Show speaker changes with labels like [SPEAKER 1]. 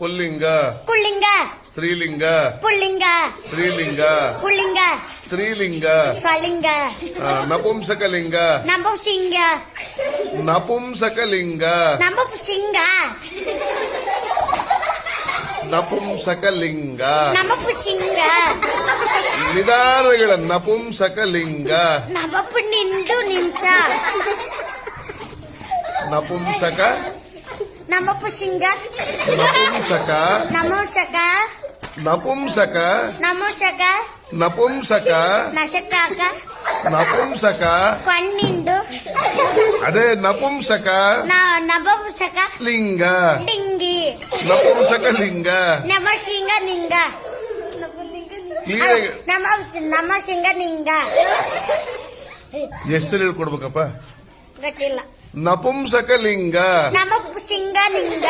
[SPEAKER 1] ಪುಲ್ಲಿಂಗ
[SPEAKER 2] ಕುಳ್ಳಿಂಗ
[SPEAKER 1] ಸ್ತ್ರೀಲಿಂಗ
[SPEAKER 2] ಪುಳ್ಳಿಂಗ
[SPEAKER 1] ಸ್ತ್ರೀಲಿಂಗ
[SPEAKER 2] ಕುಳ್ಳಿಂಗ
[SPEAKER 1] ಸ್ತ್ರೀಲಿಂಗ
[SPEAKER 2] ಸ್ವಲಿಂಗ
[SPEAKER 1] ನಪುಂಸಕಲಿಂಗ
[SPEAKER 2] ನಂಬುಸಿಂಗ
[SPEAKER 1] ನಪುಂಸಕಲಿಂಗ
[SPEAKER 2] ನಂಬುಸಿಂಗ
[SPEAKER 1] ನಪುಂಸಕಲಿಂಗ
[SPEAKER 2] ನಂಬುಸಿಂಗ
[SPEAKER 1] ನಿಧಾನಗಳ ನಪುಂಸಕಲಿಂಗ
[SPEAKER 2] ನಂಬು ನಿಂದು ನಿಂಚ
[SPEAKER 1] ನಪುಂಸಕ
[SPEAKER 2] ನಂಬುಸಿಂಗ
[SPEAKER 1] ನಪುಂಸಕ
[SPEAKER 2] ನಮೋಸಕ
[SPEAKER 1] ನಪುಂಸಕ
[SPEAKER 2] ನಮೋಸಕ
[SPEAKER 1] ನಪುಂಸಕ
[SPEAKER 2] ನಶಕಾಕ
[SPEAKER 1] ನಪುಂಸಕ
[SPEAKER 2] ಕಣ್ಣಿಂದು
[SPEAKER 1] ಅದೇ ನಪುಂಸಕ
[SPEAKER 2] ನಪುಂಸಕ
[SPEAKER 1] ಲಿಂಗ
[SPEAKER 2] ಡಿಂಗಿ
[SPEAKER 1] ನಪುಂಸಕ ಲಿಂಗ
[SPEAKER 2] ನಮಸಿಂಗ ನಿಂಗ
[SPEAKER 1] ಕ್ಲಿಯರ್
[SPEAKER 2] ನಮಸಿಂಗ ನಿಂಗ
[SPEAKER 1] ಎಷ್ಟು ಹೇಳ್ಕೊಡ್ಬೇಕಪ್ಪ
[SPEAKER 2] ಗೊತ್ತಿಲ್ಲ
[SPEAKER 1] ನಪುಂಸಕ ಲಿಂಗ
[SPEAKER 2] ನಮಸಿಂಗ ನಿಂಗ